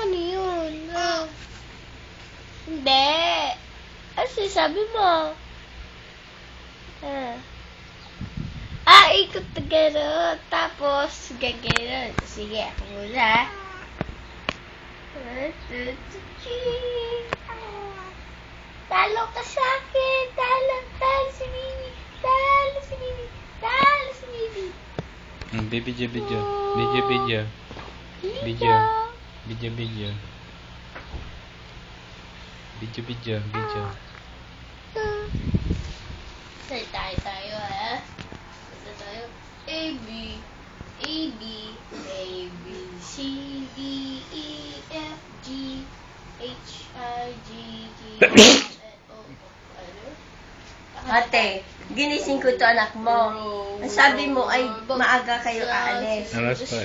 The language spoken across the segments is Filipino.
Ano yun? Hindi. Kasi sabi mo. Ikot na gano'n. Tapos, gano'n. Sige, ako muna. Talo ka sa akin. Talo si Bibi. Talo si Bibi. Talo si Bibi. Video. Tayo ha. Tayo. A, B, C, D, E, F, G, H, I, J, K, L, M, N, O, Ate, ginising ko to anak mo. Ang sabi mo ay maaga kayo aalis. Alas pa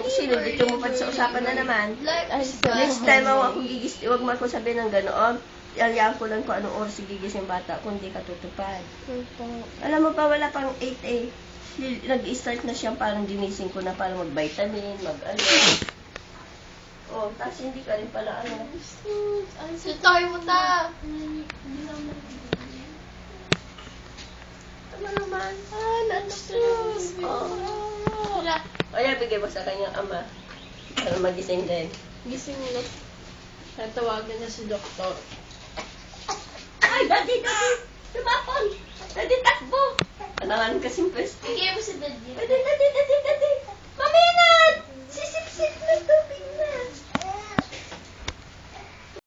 Sino dito mo pa sa usapan na naman? Next time ako gigising, huwag mo ako sabihin ng ganoon. Yalyaan ko lang kung anong oras gigising yung bata kung di ka tutupad. Alam mo pa, wala pang 8 eh. Nag-start na siyang parang ginising ko na parang mag-vitamin, tapos hindi ka rin pala tayo mo ta. Tama naman. Nasus. Bigay mo sa kanyang ama. Para magising din. Gising na. Tatawagan na si doktor. Ay, Daddy! Tumapon! Daddy, takbo! Alangan kasing pwesto. Bigay mo si Daddy. Daddy! Mamaya na! Sisip-sip na to.